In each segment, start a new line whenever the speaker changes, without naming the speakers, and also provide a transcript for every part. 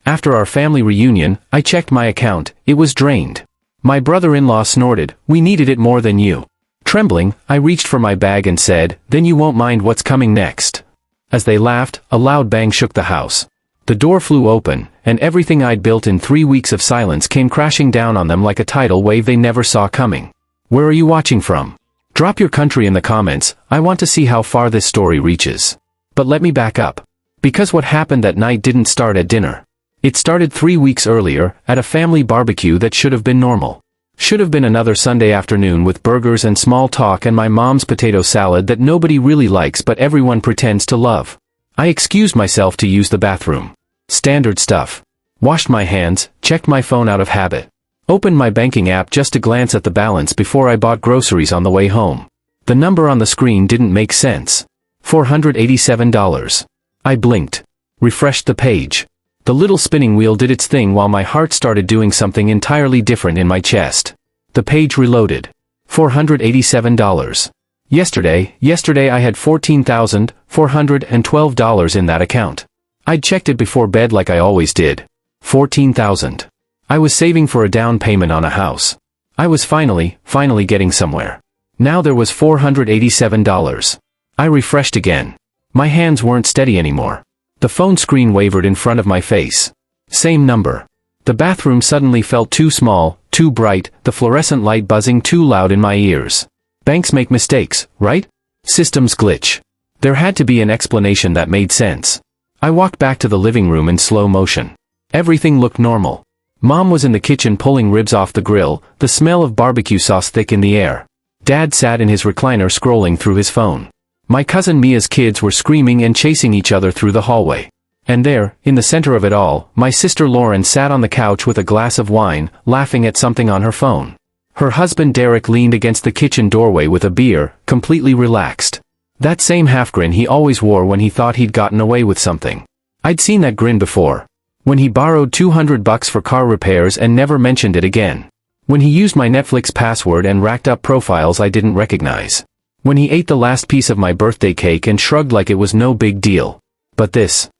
After our family reunion, I checked my account. It was drained. My brother-in-law snorted, "We needed it more than you." Trembling, I reached for my bag and said, "Then you won't mind what's coming next." As they laughed, a loud bang shook the house. The door flew open, and everything I'd built in 3 weeks of silence came crashing down on them like a tidal wave they never saw coming. Where are you watching from? Drop your country in the comments. I want to see how far this story reaches. But let me back up. Because what happened that night didn't start at dinner. It started 3 weeks earlier, at a family barbecue that should have been normal. Should have been another Sunday afternoon with burgers and small talk and my mom's potato salad that nobody really likes but everyone pretends to love. I excused myself to use the bathroom. Standard stuff. Washed my hands, checked my phone out of habit. Opened my banking app just to glance at the balance before I bought groceries on the way home. The number on the screen didn't make sense. $487. I blinked. Refreshed the page. The little spinning wheel did its thing while my heart started doing something entirely different in my chest. The page reloaded. $487. Yesterday I had $14,412 in that account. I'd checked it before bed like I always did. $14,000. I was saving for a down payment on a house. I was finally getting somewhere. Now there was $487. I refreshed again. My hands weren't steady anymore. The phone screen wavered in front of my face. Same number. The bathroom suddenly felt too small, too bright, the fluorescent light buzzing too loud in my ears. Banks make mistakes, right? Systems glitch. There had to be an explanation that made sense. I walked back to the living room in slow motion. Everything looked normal. Mom was in the kitchen pulling ribs off the grill, the smell of barbecue sauce thick in the air. Dad sat in his recliner scrolling through his phone. My cousin Mia's kids were screaming and chasing each other through the hallway. And there, in the center of it all, my sister Lauren sat on the couch with a glass of wine, laughing at something on her phone. Her husband Derek leaned against the kitchen doorway with a beer, completely relaxed. That same half-grin he always wore when he thought he'd gotten away with something. I'd seen that grin before. When he borrowed $200 for car repairs and never mentioned it again. When he used my Netflix password and racked up profiles I didn't recognize. When he ate the last piece of my birthday cake and shrugged like it was no big deal. But this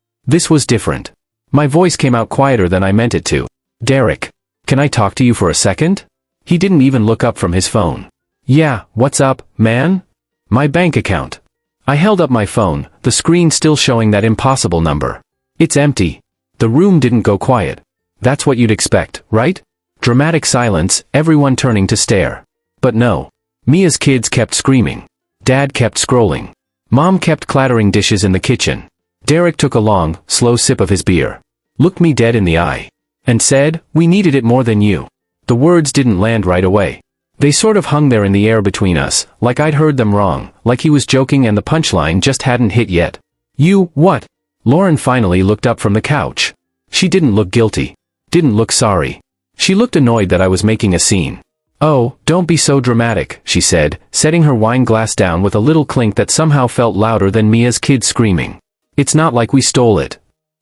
was different. My voice came out quieter than I meant it to. "Derek, can I talk to you for a second?" He didn't even look up from his phone. "Yeah, what's up, man?" "My bank account." I held up my phone, the screen still showing that impossible number. "It's empty." The room didn't go quiet. That's what you'd expect, right? Dramatic silence, everyone turning to stare. But no. Mia's kids kept screaming. Dad kept scrolling. Mom kept clattering dishes in the kitchen. Derek took a long, slow sip of his beer. Looked me dead in the eye. And said, "We needed it more than you." The words didn't land right away. They sort of hung there in the air between us, like I'd heard them wrong, like he was joking and the punchline just hadn't hit yet. "You, what?" Lauren finally looked up from the couch. She didn't look guilty. Didn't look sorry. She looked annoyed that I was making a scene. "Oh, don't be so dramatic," she said, setting her wine glass down with a little clink that somehow felt louder than Mia's kids screaming. "It's not like we stole it."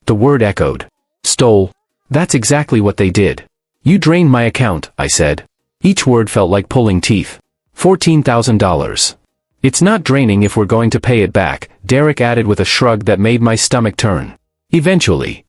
The word echoed. "Stole? That's exactly what they did." "You drained my account," I said. Each word felt like pulling teeth. $14,000. "It's not draining if we're going to pay it back," Derek added with a shrug that made my stomach turn. Eventually.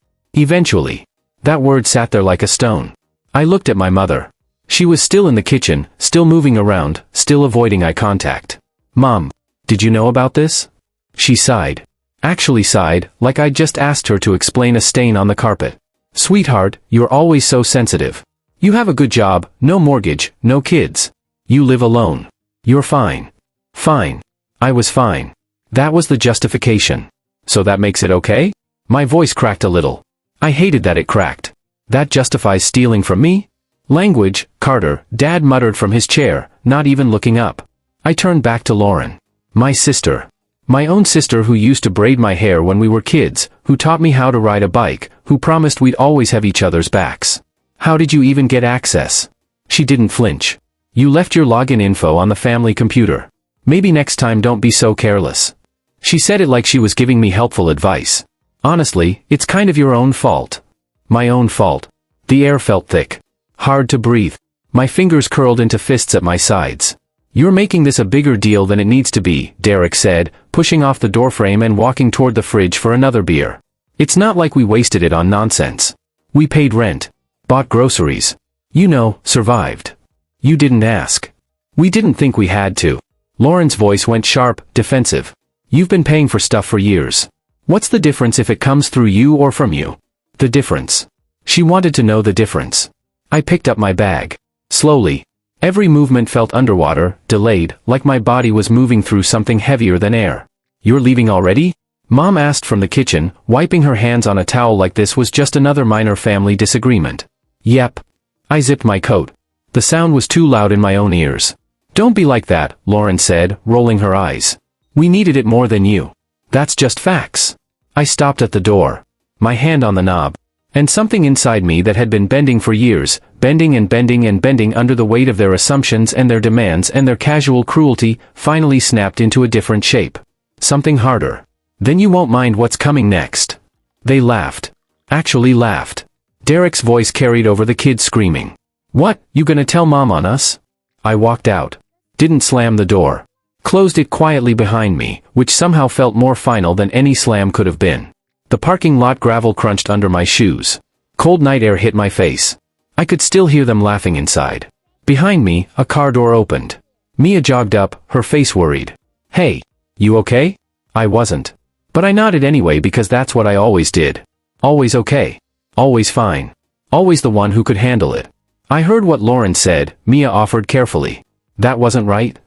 That word sat there like a stone. I looked at my mother. She was still in the kitchen, still moving around, still avoiding eye contact. "Mom, did you know about this?" She sighed. Actually sighed, like I'd just asked her to explain a stain on the carpet. "Sweetheart, you're always so sensitive. You have a good job, no mortgage, no kids. You live alone. You're fine." Fine. I was fine. That was the justification. "So that makes it okay?" My voice cracked a little. I hated that it cracked. "That justifies stealing from me?" "Language, Carter," Dad muttered from his chair, not even looking up. I turned back to Lauren. My sister. My own sister who used to braid my hair when we were kids, who taught me how to ride a bike, who promised we'd always have each other's backs. "How did you even get access?" She didn't flinch. "You left your login info on the family computer. Maybe next time don't be so careless." She said it like she was giving me helpful advice. "Honestly, it's kind of your own fault." My own fault. The air felt thick. Hard to breathe. My fingers curled into fists at my sides. "You're making this a bigger deal than it needs to be," Derek said, pushing off the doorframe and walking toward the fridge for another beer. "It's not like we wasted it on nonsense. We paid rent. Bought groceries. You know, survived. You didn't ask. We didn't think we had to. Lauren's voice went sharp, defensive. You've been paying for stuff for years. What's the difference if it comes through you or from you? The difference. She wanted to know the difference. I picked up my bag. Slowly. Every movement felt underwater, delayed, like my body was moving through something heavier than air. You're leaving already? Mom asked from the kitchen, wiping her hands on a towel like this was just another minor family disagreement. Yep. I zipped my coat. The sound was too loud in my own ears. Don't be like that, Lauren said, rolling her eyes. We needed it more than you. That's just facts. I stopped at the door. My hand on the knob. And something inside me that had been bending for years, bending and bending and bending under the weight of their assumptions and their demands and their casual cruelty, finally snapped into a different shape. Something harder. Then you won't mind what's coming next. They laughed. Actually laughed. Derek's voice carried over the kids screaming. What, you gonna tell Mom on us? I walked out. Didn't slam the door. Closed it quietly behind me, which somehow felt more final than any slam could have been. The parking lot gravel crunched under my shoes. Cold night air hit my face. I could still hear them laughing inside. Behind me, a car door opened. Mia jogged up, her face worried. Hey, you okay? I wasn't. But I nodded anyway because that's what I always did. Always okay. Always fine. Always the one who could handle it. I heard what Lauren said, Mia offered carefully. That wasn't right?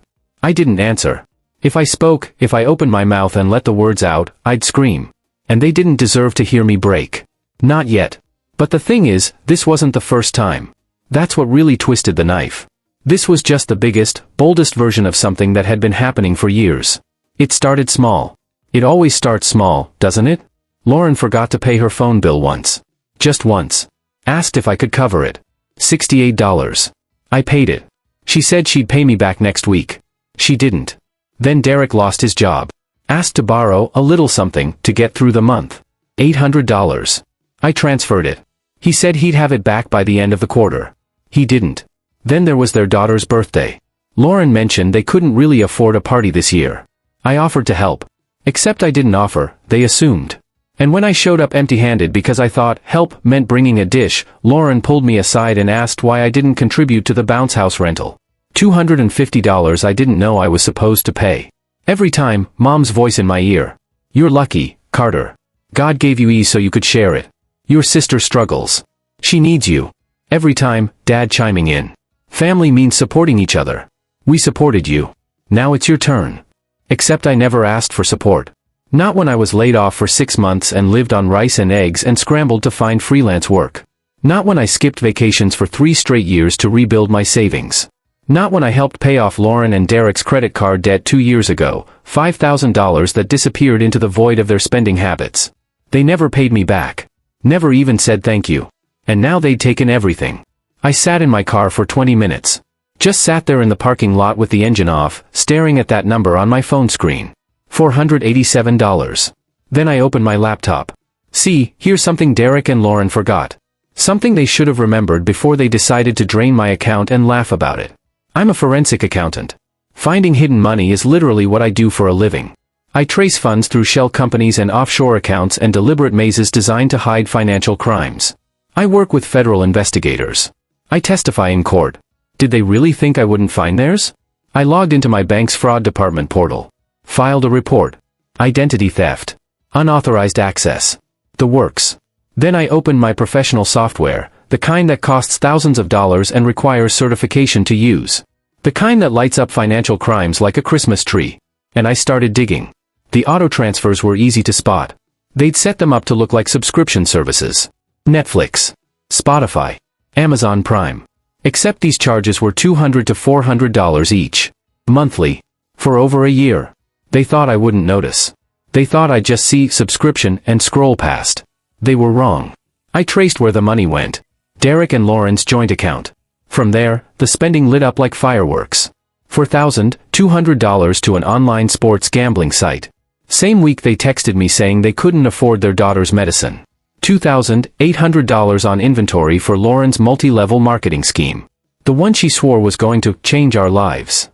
I didn't answer. If I spoke, if I opened my mouth and let the words out, I'd scream. And they didn't deserve to hear me break. Not yet. But the thing is, this wasn't the first time. That's what really twisted the knife. This was just the biggest, boldest version of something that had been happening for years. It started small. It always starts small, doesn't it? Lauren forgot to pay her phone bill once. Just once. Asked if I could cover it. $68. I paid it. She said she'd pay me back next week. She didn't. Then Derek lost his job. Asked to borrow a little something to get through the month. $800. I transferred it. He said he'd have it back by the end of the quarter. He didn't. Then there was their daughter's birthday. Lauren mentioned they couldn't really afford a party this year. I offered to help. Except I didn't offer, they assumed. And when I showed up empty-handed because I thought help meant bringing a dish, Lauren pulled me aside and asked why I didn't contribute to the bounce house rental. $250 I didn't know I was supposed to pay. Every time, Mom's voice in my ear. You're lucky, Carter. God gave you ease so you could share it. Your sister struggles. She needs you. Every time, Dad chiming in. Family means supporting each other. We supported you. Now it's your turn. Except I never asked for support. Not when I was laid off for 6 months and lived on rice and eggs and scrambled to find freelance work. Not when I skipped vacations for 3 straight years to rebuild my savings. Not when I helped pay off Lauren and Derek's credit card debt 2 years ago, $5,000 that disappeared into the void of their spending habits. They never paid me back. Never even said thank you. And now they'd taken everything. I sat in my car for 20 minutes. Just sat there in the parking lot with the engine off, staring at that number on my phone screen. $487. Then I opened my laptop. See, here's something Derek and Lauren forgot. Something they should have remembered before they decided to drain my account and laugh about it. I'm a forensic accountant. Finding hidden money is literally what I do for a living. I trace funds through shell companies and offshore accounts and deliberate mazes designed to hide financial crimes. I work with federal investigators. I testify in court. Did they really think I wouldn't find theirs? I logged into my bank's fraud department portal. Filed a report. Identity theft. Unauthorized access. The works. Then I opened my professional software, the kind that costs thousands of dollars and requires certification to use. The kind that lights up financial crimes like a Christmas tree. And I started digging. The auto transfers were easy to spot. They'd set them up to look like subscription services. Netflix. Spotify. Amazon Prime. Except these charges were $200 to $400 each. Monthly. For over a year. They thought I wouldn't notice. They thought I'd just see subscription and scroll past. They were wrong. I traced where the money went. Derek and Lauren's joint account. From there, the spending lit up like fireworks. $4,200 to an online sports gambling site. Same week they texted me saying they couldn't afford their daughter's medicine. $2,800 on inventory for Lauren's multi-level marketing scheme. The one she swore was going to change our lives.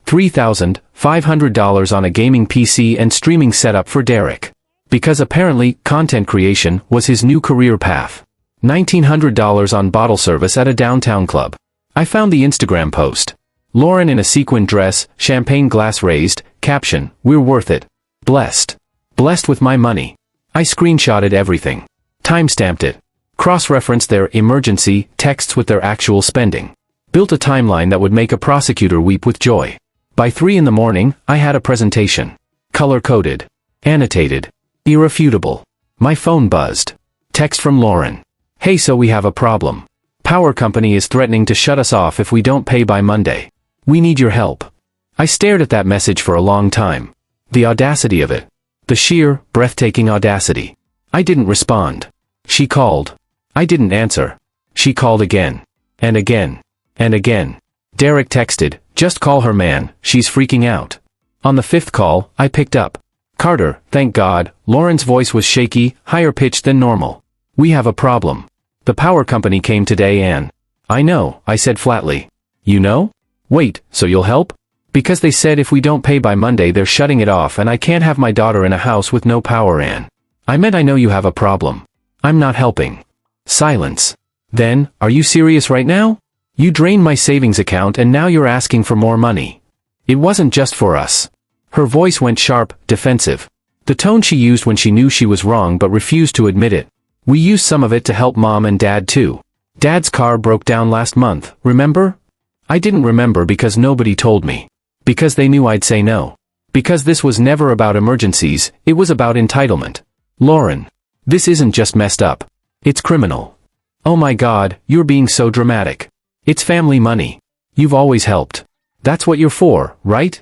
$3,500 on a gaming PC and streaming setup for Derek. Because apparently, content creation was his new career path. $1,900 on bottle service at a downtown club. I found the Instagram post. Lauren in a sequin dress, champagne glass raised, caption, "We're worth it. Blessed. Blessed with my money." I screenshotted everything. Timestamped it. Cross-referenced their emergency texts with their actual spending. Built a timeline that would make a prosecutor weep with joy. By 3 in the morning, I had a presentation. Color-coded. Annotated. Irrefutable. My phone buzzed. Text from Lauren. "Hey, so we have a problem. Power company is threatening to shut us off if we don't pay by Monday. We need your help." I stared at that message for a long time. The audacity of it. The sheer, breathtaking audacity. I didn't respond. She called. I didn't answer. She called again. And again. And again. Derek texted, "Just call her, man, she's freaking out." On the 5th call, I picked up. "Carter, thank God." Lauren's voice was shaky, higher pitched than normal. "We have a problem. The power company came today and—" "I know," I said flatly. "You know? Wait, so you'll help? Because they said if we don't pay by Monday they're shutting it off and I can't have my daughter in a house with no power, Ann." "I meant I know you have a problem. I'm not helping." Silence. "Then, are you serious right now? You drained my savings account and now you're asking for more money." "It wasn't just for us." Her voice went sharp, defensive. The tone she used when she knew she was wrong but refused to admit it. "We used some of it to help Mom and Dad too. Dad's car broke down last month, remember?" I didn't remember because nobody told me. Because they knew I'd say no. Because this was never about emergencies, it was about entitlement. "Lauren, this isn't just messed up. It's criminal." "Oh my God, you're being so dramatic. It's family money. You've always helped. That's what you're for, right?"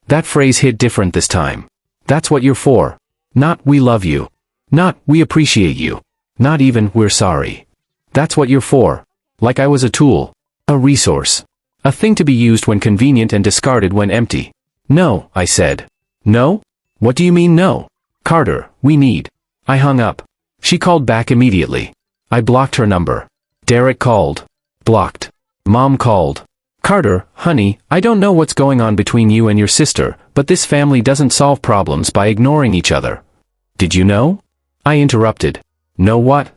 That phrase hit different this time. "That's what you're for. Not, we love you. Not, we appreciate you. Not even, we're sorry. That's what you're for." Like I was a tool. A resource. A thing to be used when convenient and discarded when empty. "No," I said. "No? What do you mean no?" "Carter, we need." I hung up. She called back immediately. I blocked her number. Derek called. Blocked. Mom called. "Carter, honey, I don't know what's going on between you and your sister, but this family doesn't solve problems by ignoring each other." "Did you know?" I interrupted. "Know what?"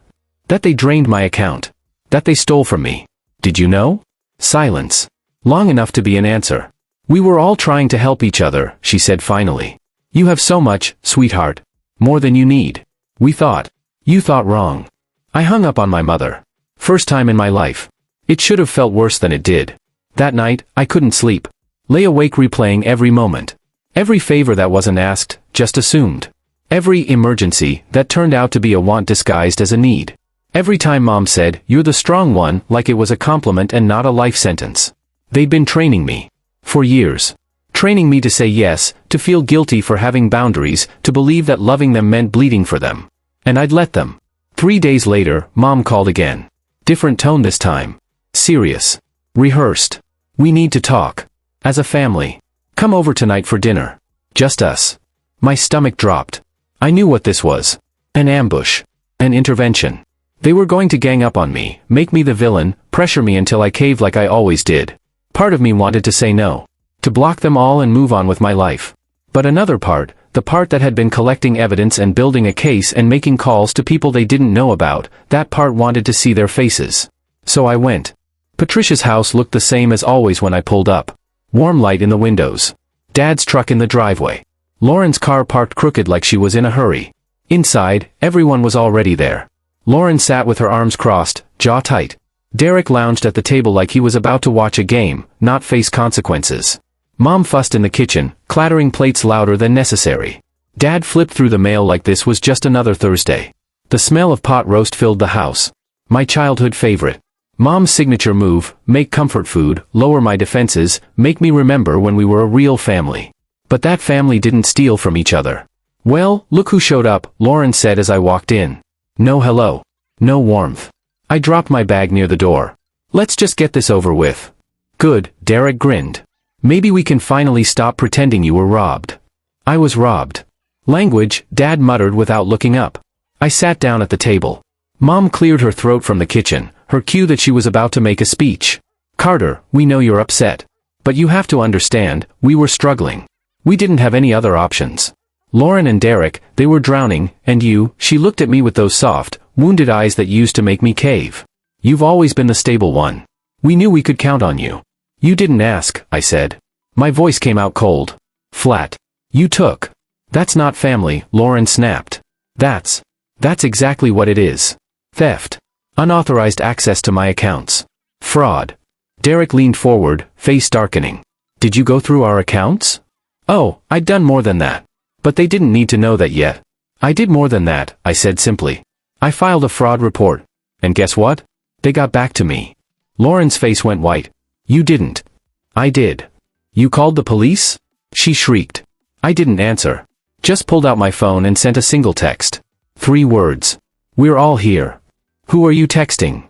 "That they drained my account. That they stole from me." "Did you know?" Silence. Long enough to be an answer. "We were all trying to help each other," she said finally. "You have so much, sweetheart. More than you need. We thought. You thought wrong." I hung up on my mother. First time in my life. It should have felt worse than it did. That night, I couldn't sleep. Lay awake replaying every moment. Every favor that wasn't asked, just assumed. Every emergency that turned out to be a want disguised as a need. Every time Mom said, "You're the strong one," like it was a compliment and not a life sentence. They'd been training me. For years. Training me to say yes, to feel guilty for having boundaries, to believe that loving them meant bleeding for them. And I'd let them. 3 days later, Mom called again. Different tone this time. Serious. Rehearsed. "We need to talk. As a family. Come over tonight for dinner. Just us." My stomach dropped. I knew what this was. An ambush. An intervention. They were going to gang up on me, make me the villain, pressure me until I caved like I always did. Part of me wanted to say no. To block them all and move on with my life. But another part, the part that had been collecting evidence and building a case and making calls to people they didn't know about, that part wanted to see their faces. So I went. Patricia's house looked the same as always when I pulled up. Warm light in the windows. Dad's truck in the driveway. Lauren's car parked crooked like she was in a hurry. Inside, everyone was already there. Lauren sat with her arms crossed, jaw tight. Derek lounged at the table like he was about to watch a game, not face consequences. Mom fussed in the kitchen, clattering plates louder than necessary. Dad flipped through the mail like this was just another Thursday. The smell of pot roast filled the house. My childhood favorite. Mom's signature move, make comfort food, lower my defenses, make me remember when we were a real family. But that family didn't steal from each other. "Well, look who showed up," Lauren said as I walked in. No hello. No warmth. I dropped my bag near the door. "Let's just get this over with." "Good," Derek grinned. "Maybe we can finally stop pretending you were robbed." I was robbed. Language, Dad muttered without looking up. I sat down at the table. Mom cleared her throat from the kitchen, her cue that she was about to make a speech. "Carter, we know you're upset. But you have to understand, we were struggling. We didn't have any other options. Lauren and Derek, they were drowning, and you," she looked at me with those soft, wounded eyes that used to make me cave. You've always been the stable one. We knew we could count on you. You didn't ask, I said. My voice came out cold. Flat. You took. That's not family, Lauren snapped. That's exactly what it is. Theft. Unauthorized access to my accounts. Fraud. Derek leaned forward, face darkening. Did you go through our accounts? Oh, I'd done more than that. But they didn't need to know that yet. I did more than that, I said simply. I filed a fraud report. And guess what? They got back to me. Lauren's face went white. You didn't. I did. You called the police? She shrieked. I didn't answer. Just pulled out my phone and sent a single text. 3 words. We're all here. Who are you texting?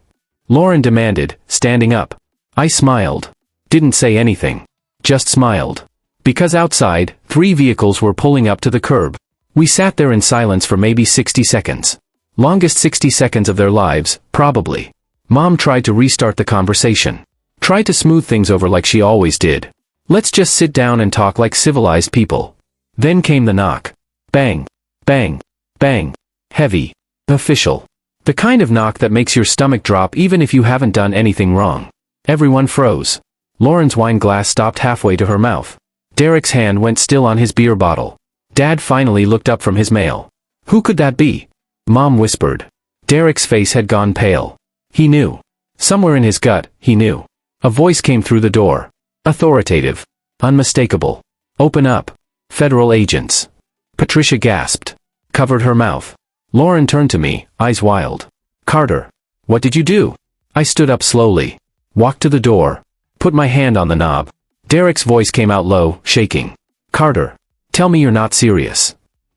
Lauren demanded, standing up. I smiled. Didn't say anything. Just smiled. Because outside, 3 vehicles were pulling up to the curb. We sat there in silence for maybe 60 seconds. Longest 60 seconds of their lives, probably. Mom tried to restart the conversation. Tried to smooth things over like she always did. Let's just sit down and talk like civilized people. Then came the knock. Bang. Bang. Bang. Heavy. Official. The kind of knock that makes your stomach drop even if you haven't done anything wrong. Everyone froze. Lauren's wine glass stopped halfway to her mouth. Derek's hand went still on his beer bottle. Dad finally looked up from his mail. Who could that be? Mom whispered. Derek's face had gone pale. He knew. Somewhere in his gut, he knew. A voice came through the door. Authoritative. Unmistakable. Open up. Federal agents. Patricia gasped. Covered her mouth. Lauren turned to me, eyes wild. Carter. What did you do? I stood up slowly. Walked to the door. Put my hand on the knob. Derek's voice came out low, shaking. Carter. Tell me you're not serious.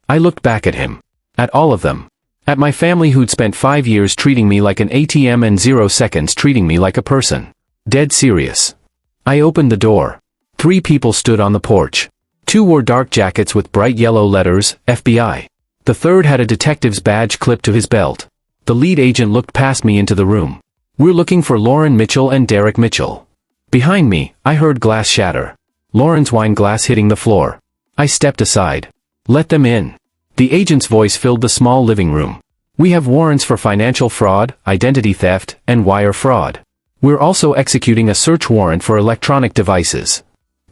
I looked back at him. At all of them. At my family who'd spent 5 years treating me like an ATM and 0 seconds treating me like a person. Dead serious. I opened the door. 3 people stood on the porch. 2 wore dark jackets with bright yellow letters, FBI. The third had a detective's badge clipped to his belt. The lead agent looked past me into the room. We're looking for Lauren Mitchell and Derek Mitchell. Behind me, I heard glass shatter. Lauren's wine glass hitting the floor. I stepped aside. Let them in. The agent's voice filled the small living room. We have warrants for financial fraud, identity theft, and wire fraud. We're also executing a search warrant for electronic devices.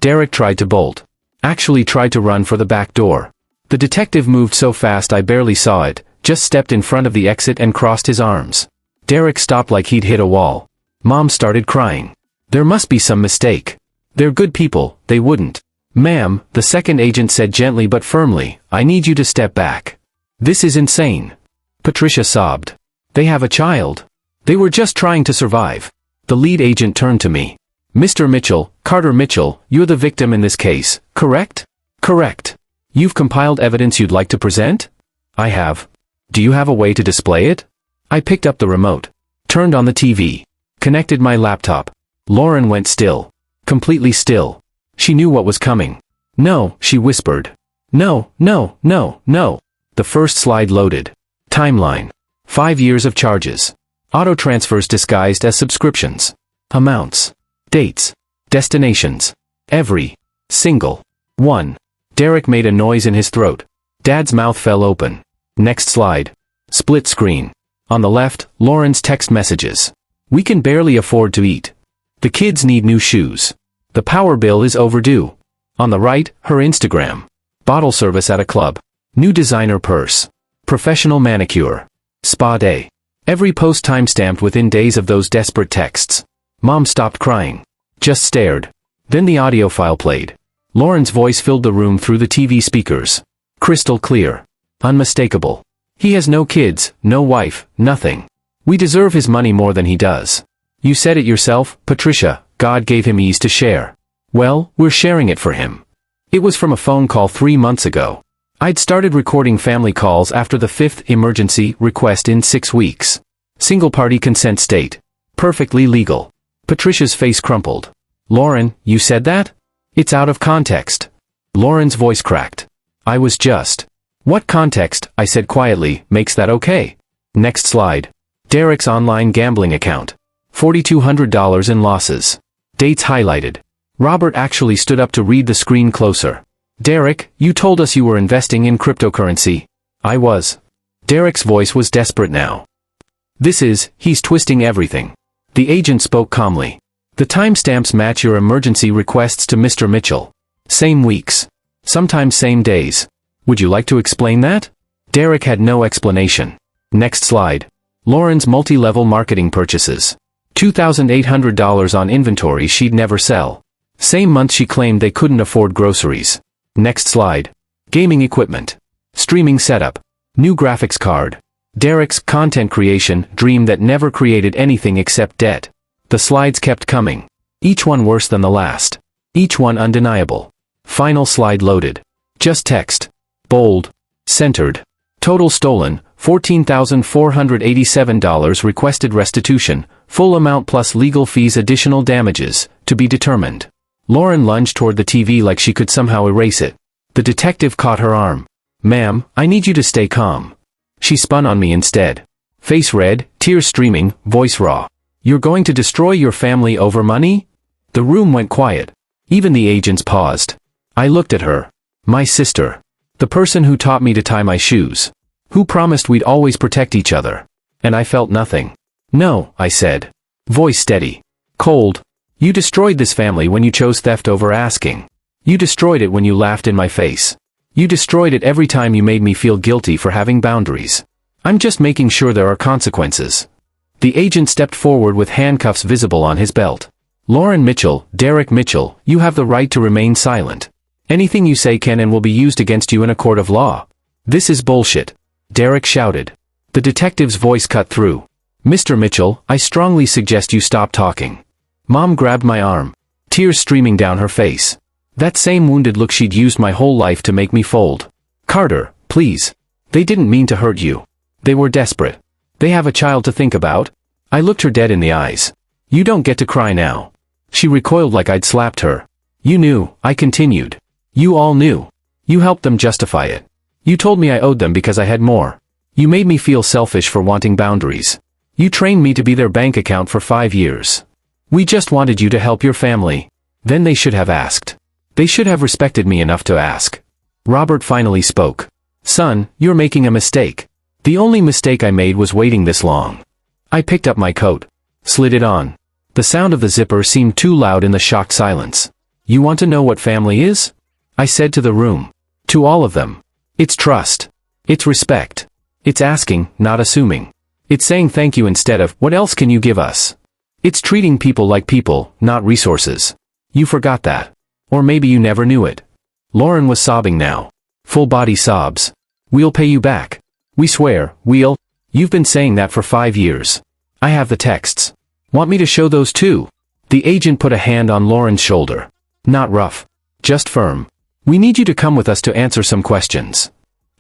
Derek tried to bolt. Actually tried to run for the back door. The detective moved so fast I barely saw it, just stepped in front of the exit and crossed his arms. Derek stopped like he'd hit a wall. Mom started crying. There must be some mistake. They're good people, they wouldn't. Ma'am, the second agent said gently but firmly, I need you to step back. This is insane. Patricia sobbed. They have a child. They were just trying to survive. The lead agent turned to me. Mr. Mitchell, Carter Mitchell, you're the victim in this case, correct? Correct. You've compiled evidence you'd like to present? I have. Do you have a way to display it? I picked up the remote. Turned on the TV. Connected my laptop. Lauren went still. Completely still. She knew what was coming. No, she whispered. No, no, no, no. The first slide loaded. Timeline. 5 years of charges. Auto transfers disguised as subscriptions. Amounts. Dates. Destinations. Every single one. Derek made a noise in his throat. Dad's mouth fell open. Next slide. Split screen. On the left, Lauren's text messages. We can barely afford to eat. The kids need new shoes. The power bill is overdue. On the right, her Instagram. Bottle service at a club. New designer purse. Professional manicure. Spa day. Every post timestamped within days of those desperate texts. Mom stopped crying. Just stared. Then the audio file played. Lauren's voice filled the room through the TV speakers. Crystal clear. Unmistakable. He has no kids, no wife, nothing. We deserve his money more than he does. You said it yourself, Patricia, God gave him ease to share. Well, we're sharing it for him. It was from a phone call 3 months ago. I'd started recording family calls after the 5th emergency request in 6 weeks. Single-party consent state. Perfectly legal. Patricia's face crumpled. Lauren, you said that? It's out of context. Lauren's voice cracked. I was just. What context, I said quietly, makes that okay? Next slide. Derek's online gambling account. $4,200 in losses. Dates highlighted. Robert actually stood up to read the screen closer. Derek, you told us you were investing in cryptocurrency. I was. Derek's voice was desperate now. He's twisting everything. The agent spoke calmly. The timestamps match your emergency requests to Mr. Mitchell. Same weeks. Sometimes same days. Would you like to explain that? Derek had no explanation. Next slide. Lauren's multi-level marketing purchases. $2,800 on inventory she'd never sell. Same month she claimed they couldn't afford groceries. Next slide. Gaming equipment. Streaming setup. New graphics card. Derek's content creation dream that never created anything except debt. The slides kept coming. Each one worse than the last. Each one undeniable. Final slide loaded. Just text. Bold. Centered. Total stolen, $14,487 requested restitution, full amount plus legal fees additional damages, to be determined. Lauren lunged toward the TV like she could somehow erase it. The detective caught her arm. Ma'am, I need you to stay calm. She spun on me instead. Face red, tears streaming, voice raw. You're going to destroy your family over money? The room went quiet. Even the agents paused. I looked at her. My sister. The person who taught me to tie my shoes. Who promised we'd always protect each other. And I felt nothing. No, I said. Voice steady. Cold. You destroyed this family when you chose theft over asking. You destroyed it when you laughed in my face. You destroyed it every time you made me feel guilty for having boundaries. I'm just making sure there are consequences. The agent stepped forward with handcuffs visible on his belt. Lauren Mitchell, Derek Mitchell, you have the right to remain silent. Anything you say can and will be used against you in a court of law. This is bullshit. Derek shouted. The detective's voice cut through. Mr. Mitchell, I strongly suggest you stop talking. Mom grabbed my arm. Tears streaming down her face. That same wounded look she'd used my whole life to make me fold. Carter, please. They didn't mean to hurt you. They were desperate. They have a child to think about. I looked her dead in the eyes. You don't get to cry now. She recoiled like I'd slapped her. You knew, I continued. You all knew. You helped them justify it. You told me I owed them because I had more. You made me feel selfish for wanting boundaries. You trained me to be their bank account for 5 years. We just wanted you to help your family. Then they should have asked. They should have respected me enough to ask. Robert finally spoke. Son, you're making a mistake. The only mistake I made was waiting this long. I picked up my coat. Slid it on. The sound of the zipper seemed too loud in the shocked silence. You want to know what family is? I said to the room. To all of them. It's trust. It's respect. It's asking, not assuming. It's saying thank you instead of, what else can you give us? It's treating people like people, not resources. You forgot that. Or maybe you never knew it. Lauren was sobbing now. Full body sobs. We'll pay you back. We swear, we'll. You've been saying that for 5 years. I have the texts. Want me to show those too? The agent put a hand on Lauren's shoulder. Not rough. Just firm. We need you to come with us to answer some questions.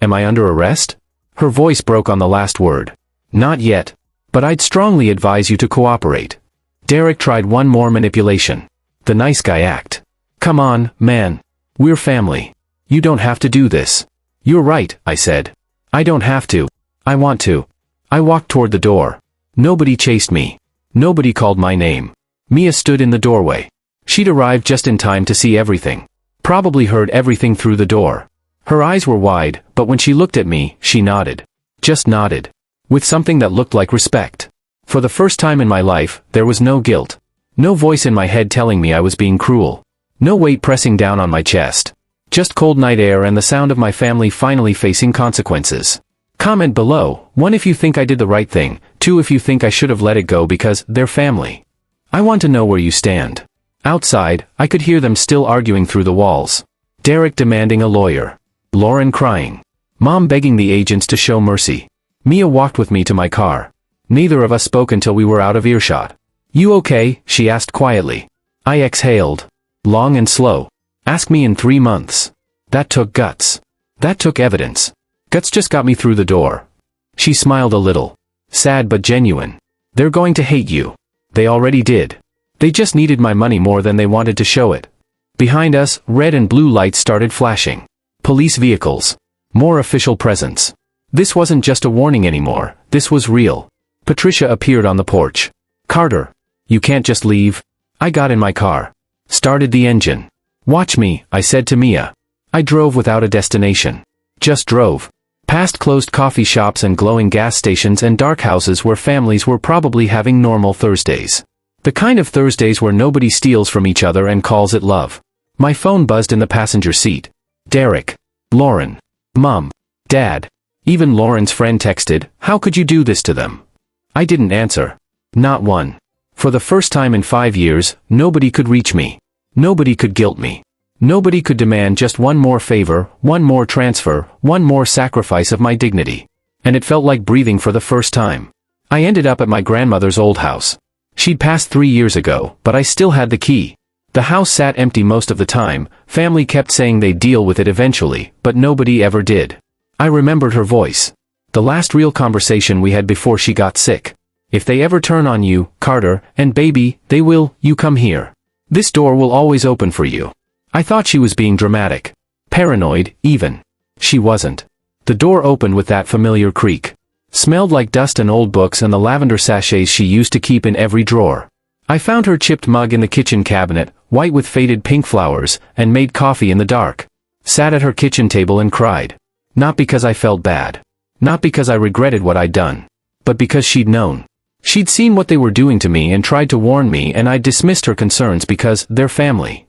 Am I under arrest? Her voice broke on the last word. Not yet. But I'd strongly advise you to cooperate. Derek tried one more manipulation. The nice guy act. Come on, man. We're family. You don't have to do this. You're right, I said. I don't have to. I want to. I walked toward the door. Nobody chased me. Nobody called my name. Mia stood in the doorway. She'd arrived just in time to see everything. Probably heard everything through the door. Her eyes were wide, but when she looked at me, she nodded. Just nodded. With something that looked like respect. For the first time in my life, there was no guilt. No voice in my head telling me I was being cruel. No weight pressing down on my chest. Just cold night air and the sound of my family finally facing consequences. Comment below, 1 if you think I did the right thing, 2 if you think I should have let it go because they're family. I want to know where you stand. Outside, I could hear them still arguing through the walls. Derek demanding a lawyer. Lauren crying. Mom begging the agents to show mercy. Mia walked with me to my car. Neither of us spoke until we were out of earshot. You okay? She asked quietly. I exhaled. Long and slow. Ask me in 3 months. That took guts. That took evidence. Guts just got me through the door. She smiled a little. Sad but genuine. They're going to hate you. They already did. They just needed my money more than they wanted to show it. Behind us, red and blue lights started flashing. Police vehicles. More official presence. This wasn't just a warning anymore, this was real. Patricia appeared on the porch. Carter. You can't just leave. I got in my car. Started the engine. Watch me, I said to Mia. I drove without a destination. Just drove. Past closed coffee shops and glowing gas stations and dark houses where families were probably having normal Thursdays. The kind of Thursdays where nobody steals from each other and calls it love. My phone buzzed in the passenger seat. Derek. Lauren. Mom. Dad. Even Lauren's friend texted, "How could you do this to them?" I didn't answer. Not one. For the first time in 5 years, nobody could reach me. Nobody could guilt me. Nobody could demand just one more favor, one more transfer, one more sacrifice of my dignity. And it felt like breathing for the first time. I ended up at my grandmother's old house. She'd passed 3 years ago, but I still had the key. The house sat empty most of the time. Family kept saying they'd deal with it eventually, but nobody ever did. I remembered her voice. The last real conversation we had before she got sick. "If they ever turn on you, Carter, and baby, they will, you come here. This door will always open for you." I thought she was being dramatic. Paranoid, even. She wasn't. The door opened with that familiar creak. Smelled like dust and old books and the lavender sachets she used to keep in every drawer. I found her chipped mug in the kitchen cabinet, white with faded pink flowers, and made coffee in the dark. Sat at her kitchen table and cried. Not because I felt bad. Not because I regretted what I'd done. But because she'd known. She'd seen what they were doing to me and tried to warn me, and I dismissed her concerns because they're family.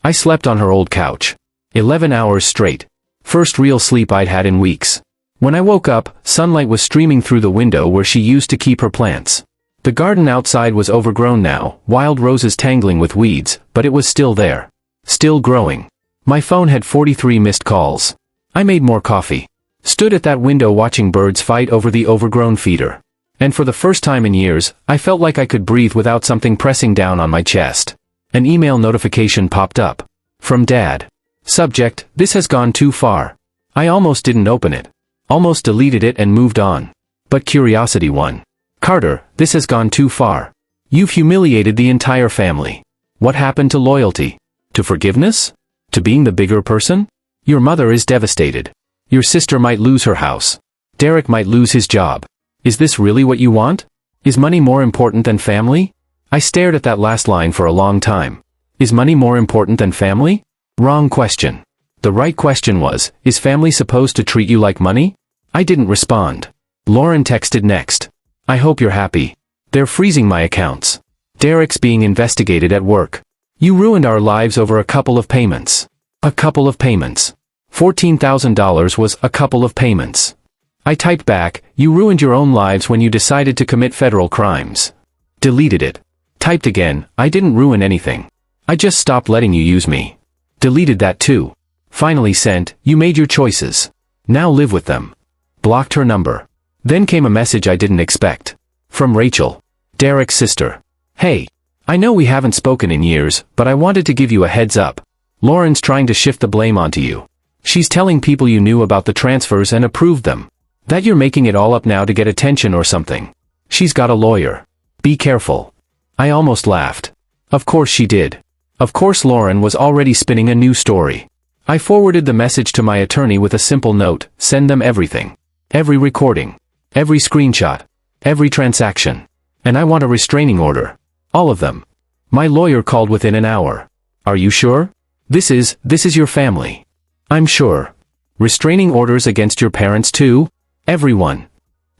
I slept on her old couch. 11 hours straight. First real sleep I'd had in weeks. When I woke up, sunlight was streaming through the window where she used to keep her plants. The garden outside was overgrown now, wild roses tangling with weeds, but it was still there. Still growing. My phone had 43 missed calls. I made more coffee. Stood at that window watching birds fight over the overgrown feeder. And for the first time in years, I felt like I could breathe without something pressing down on my chest. An email notification popped up. From Dad. Subject, "This has gone too far." I almost didn't open it. Almost deleted it and moved on. But curiosity won. "Carter, this has gone too far. You've humiliated the entire family. What happened to loyalty? To forgiveness? To being the bigger person? Your mother is devastated. Your sister might lose her house. Derek might lose his job. Is this really what you want? Is money more important than family?" I stared at that last line for a long time. Is money more important than family? Wrong question. The right question was, is family supposed to treat you like money? I didn't respond. Lauren texted next. "I hope you're happy. They're freezing my accounts. Derek's being investigated at work. You ruined our lives over a couple of payments." A couple of payments. $14,000 was a couple of payments. I typed back, "You ruined your own lives when you decided to commit federal crimes." Deleted it. Typed again, "I didn't ruin anything. I just stopped letting you use me." Deleted that too. Finally sent, "You made your choices. Now live with them." Blocked her number. Then came a message I didn't expect. From Rachel. Derek's sister. "Hey. I know we haven't spoken in years, but I wanted to give you a heads up. Lauren's trying to shift the blame onto you. She's telling people you knew about the transfers and approved them. That you're making it all up now to get attention or something. She's got a lawyer. Be careful." I almost laughed. Of course she did. Of course Lauren was already spinning a new story. I forwarded the message to my attorney with a simple note, "Send them everything. Every recording. Every screenshot. Every transaction. And I want a restraining order. All of them." My lawyer called within an hour. "Are you sure? This is your family." "I'm sure." "Restraining orders against your parents too?" "Everyone."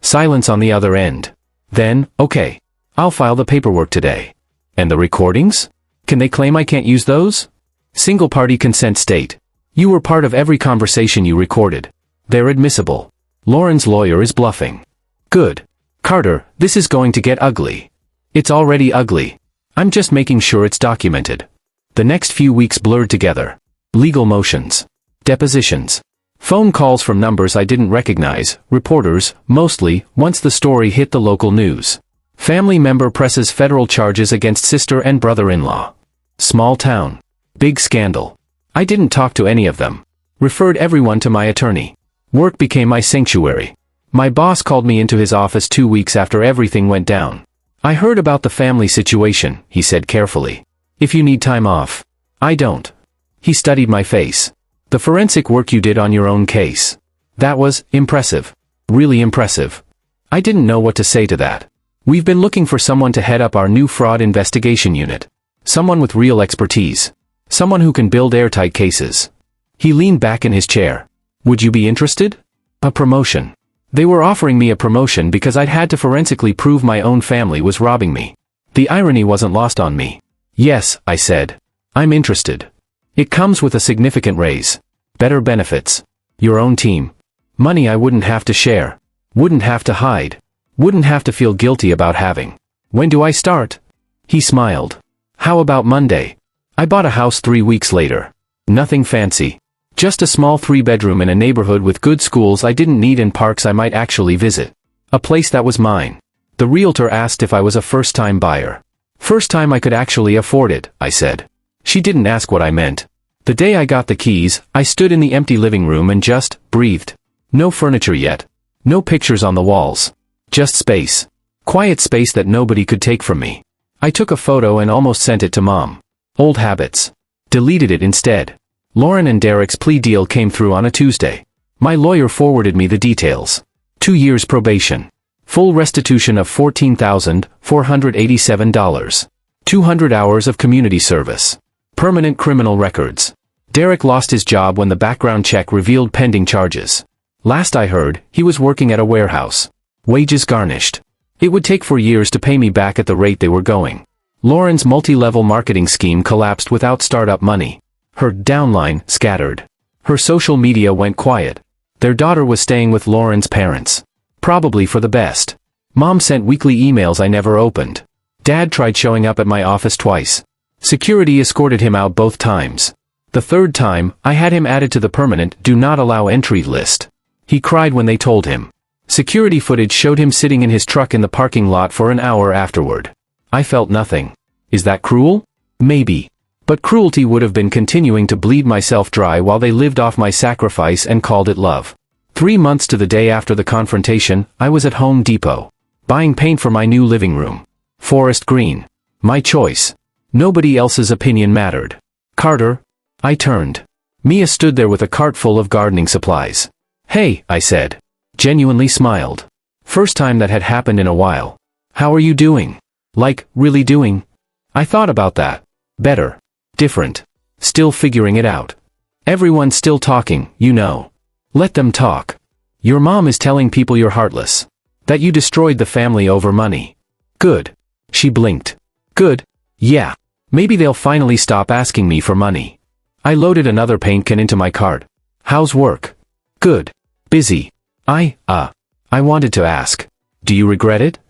Silence on the other end. Then, "Okay. I'll file the paperwork today." "And the recordings? Can they claim I can't use those?" "Single-party consent state. You were part of every conversation you recorded. They're admissible." Lauren's lawyer is bluffing. "Good. Carter, this is going to get ugly." "It's already ugly. I'm just making sure it's documented." The next few weeks blurred together. Legal motions. Depositions. Phone calls from numbers I didn't recognize, reporters, mostly, once the story hit the local news. Family member presses federal charges against sister and brother-in-law. Small town. Big scandal. I didn't talk to any of them. Referred everyone to my attorney. Work became my sanctuary. My boss called me into his office 2 weeks after everything went down. "I heard about the family situation," he said carefully. "If you need time off." "I don't." He studied my face. "The forensic work you did on your own case. That was impressive. Really impressive." I didn't know what to say to that. "We've been looking for someone to head up our new fraud investigation unit. Someone with real expertise. Someone who can build airtight cases." He leaned back in his chair. "Would you be interested?" A promotion. They were offering me a promotion because I'd had to forensically prove my own family was robbing me. The irony wasn't lost on me. Yes, I said. I'm interested. It comes with a significant raise. Better benefits. Your own team. Money I wouldn't have to share. Wouldn't have to hide. Wouldn't have to feel guilty about having. When do I start? He smiled. How about Monday? I bought a house 3 weeks later. Nothing fancy. Just a small 3-bedroom in a neighborhood with good schools I didn't need and parks I might actually visit. A place that was mine. The realtor asked if I was a first-time buyer. First time I could actually afford it, I said. She didn't ask what I meant. The day I got the keys, I stood in the empty living room and just breathed. No furniture yet. No pictures on the walls. Just space. Quiet space that nobody could take from me. I took a photo and almost sent it to Mom. Old habits. Deleted it instead. Lauren and Derek's plea deal came through on a Tuesday. My lawyer forwarded me the details. 2 years probation. Full restitution of $14,487. 200 hours of community service. Permanent criminal records. Derek lost his job when the background check revealed pending charges. Last I heard, he was working at a warehouse. Wages garnished. It would take 4 years to pay me back at the rate they were going. Lauren's multi-level marketing scheme collapsed without startup money. Her downline scattered. Her social media went quiet. Their daughter was staying with Lauren's parents. Probably for the best. Mom sent weekly emails I never opened. Dad tried showing up at my office twice. Security escorted him out both times. The third time, I had him added to the permanent do not allow entry list. He cried when they told him. Security footage showed him sitting in his truck in the parking lot for an hour afterward. I felt nothing. Is that cruel? Maybe. But cruelty would have been continuing to bleed myself dry while they lived off my sacrifice and called it love. 3 months to the day after the confrontation, I was at Home Depot. Buying paint for my new living room. Forest green. My choice. Nobody else's opinion mattered. Carter? I turned. Mia stood there with a cart full of gardening supplies. Hey, I said. Genuinely smiled. First time that had happened in a while. How are you doing? Like, really doing? I thought about that. Better. Different. Still figuring it out. Everyone's still talking, you know. Let them talk. Your mom is telling people you're heartless. That you destroyed the family over money. Good. She blinked. Good. Yeah. Maybe they'll finally stop asking me for money. I loaded another paint can into my cart. How's work? Good. Busy. I wanted to ask. Do you regret it?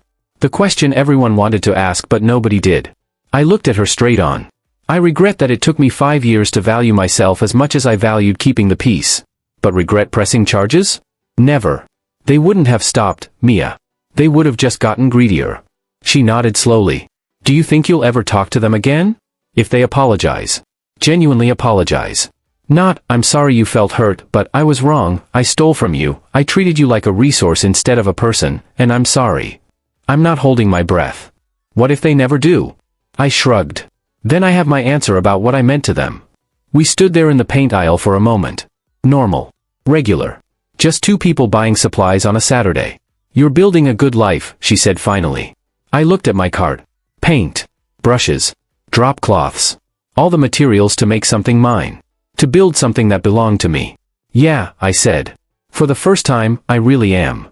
The question everyone wanted to ask but nobody did. I looked at her straight on. I regret that it took me 5 years to value myself as much as I valued keeping the peace. But regret pressing charges? Never. They wouldn't have stopped, Mia. They would have just gotten greedier. She nodded slowly. Do you think you'll ever talk to them again? If they apologize. Genuinely apologize. Not, I'm sorry you felt hurt, but I was wrong, I stole from you, I treated you like a resource instead of a person, and I'm sorry. I'm not holding my breath. What if they never do? I shrugged. Then I have my answer about what I meant to them. We stood there in the paint aisle for a moment. Normal. Regular. Just 2 people buying supplies on a Saturday. You're building a good life, she said finally. I looked at my cart. Paint. Brushes. Drop cloths. All the materials to make something mine. To build something that belonged to me. Yeah, I said. For the first time, I really am.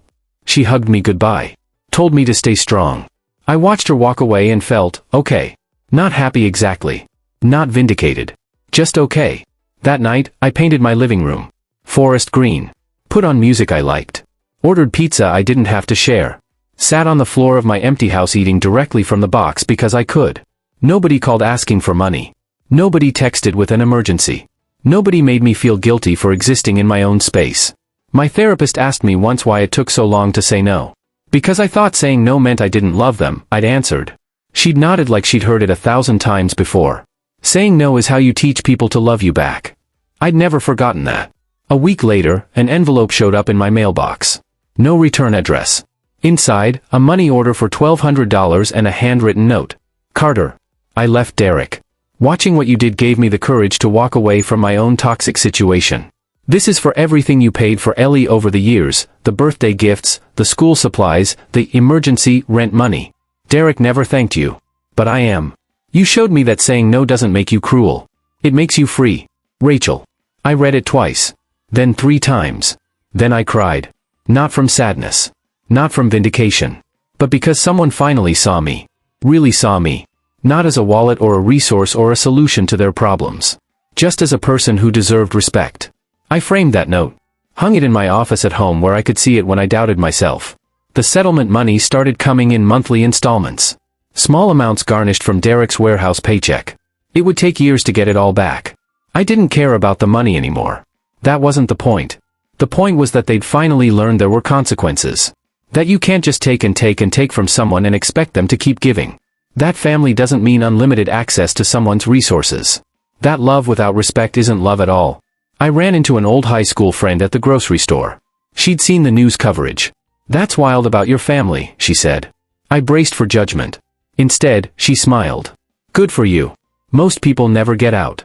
She hugged me goodbye. Told me to stay strong. I watched her walk away and felt, okay. Not happy exactly. Not vindicated. Just okay. That night, I painted my living room. Forest green. Put on music I liked. Ordered pizza I didn't have to share. Sat on the floor of my empty house eating directly from the box because I could. Nobody called asking for money. Nobody texted with an emergency. Nobody made me feel guilty for existing in my own space. My therapist asked me once why it took so long to say no. Because I thought saying no meant I didn't love them, I'd answered. She'd nodded like she'd heard it 1,000 times before. Saying no is how you teach people to love you back. I'd never forgotten that. A week later, an envelope showed up in my mailbox. No return address. Inside, a money order for $1,200 and a handwritten note. Carter. I left Derek. Watching what you did gave me the courage to walk away from my own toxic situation. This is for everything you paid for Ellie over the years, the birthday gifts, the school supplies, the emergency rent money. Derek never thanked you. But I am. You showed me that saying no doesn't make you cruel. It makes you free. Rachel. I read it twice. Then 3 times. Then I cried. Not from sadness. Not from vindication. But because someone finally saw me. Really saw me. Not as a wallet or a resource or a solution to their problems. Just as a person who deserved respect. I framed that note. Hung it in my office at home where I could see it when I doubted myself. The settlement money started coming in monthly installments. Small amounts garnished from Derek's warehouse paycheck. It would take years to get it all back. I didn't care about the money anymore. That wasn't the point. The point was that they'd finally learned there were consequences. That you can't just take and take from someone and expect them to keep giving. That family doesn't mean unlimited access to someone's resources. That love without respect isn't love at all. I ran into an old high school friend at the grocery store. She'd seen the news coverage. "That's wild about your family," she said. I braced for judgment. Instead, she smiled. "Good for you. Most people never get out."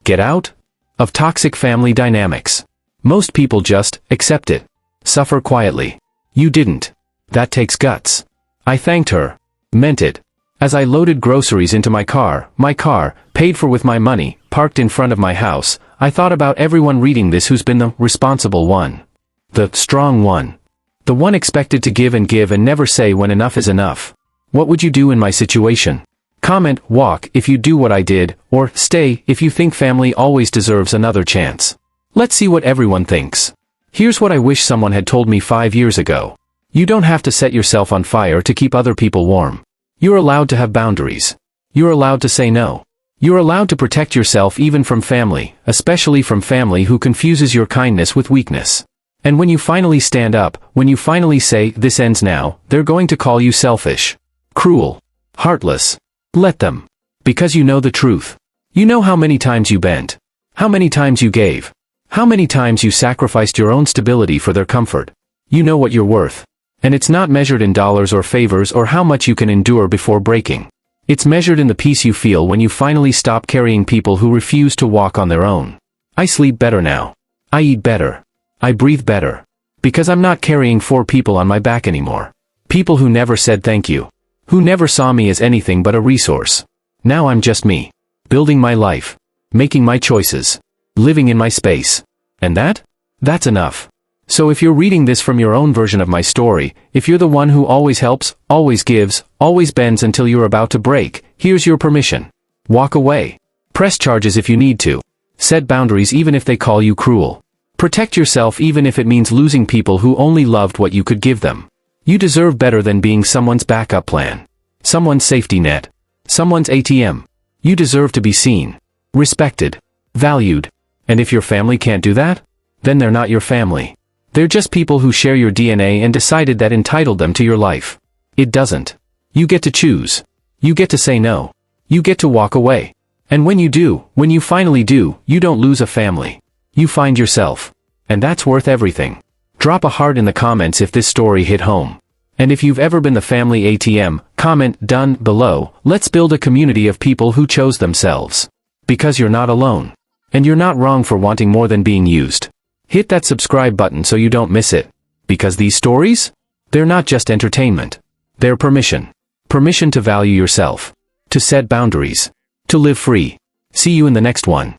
Get out? Of toxic family dynamics. Most people just accept it. Suffer quietly. You didn't. That takes guts. I thanked her. Meant it. As I loaded groceries into my car, paid for with my money, parked in front of my house, I thought about everyone reading this who's been the responsible one. The strong one. The one expected to give and never say when enough is enough. What would you do in my situation? Comment, walk, if you do what I did, or stay, if you think family always deserves another chance. Let's see what everyone thinks. Here's what I wish someone had told me 5 years ago. You don't have to set yourself on fire to keep other people warm. You're allowed to have boundaries. You're allowed to say no. You're allowed to protect yourself even from family, especially from family who confuses your kindness with weakness. And when you finally stand up, when you finally say, "This ends now," they're going to call you selfish, cruel, heartless. Let them. Because you know the truth. You know how many times you bent. How many times you gave. How many times you sacrificed your own stability for their comfort. You know what you're worth. And it's not measured in dollars or favors or how much you can endure before breaking. It's measured in the peace you feel when you finally stop carrying people who refuse to walk on their own. I sleep better now. I eat better. I breathe better. Because I'm not carrying 4 people on my back anymore. People who never said thank you. Who never saw me as anything but a resource. Now I'm just me. Building my life. Making my choices. Living in my space. And that's enough. So if you're reading this from your own version of my story, if you're the one who always helps, always gives, always bends until you're about to break, here's your permission. Walk away. Press charges if you need to. Set boundaries even if they call you cruel. Protect yourself even if it means losing people who only loved what you could give them. You deserve better than being someone's backup plan. Someone's safety net. Someone's ATM. You deserve to be seen. Respected. Valued. And if your family can't do that? Then they're not your family. They're just people who share your DNA and decided that entitled them to your life. It doesn't. You get to choose. You get to say no. You get to walk away. And when you do, when you finally do, you don't lose a family. You find yourself. And that's worth everything. Drop a heart in the comments if this story hit home. And if you've ever been the family ATM, comment done below. Let's build a community of people who chose themselves. Because you're not alone. And you're not wrong for wanting more than being used. Hit that subscribe button so you don't miss it. Because these stories? They're not just entertainment. They're permission. Permission to value yourself. To set boundaries. To live free. See you in the next one.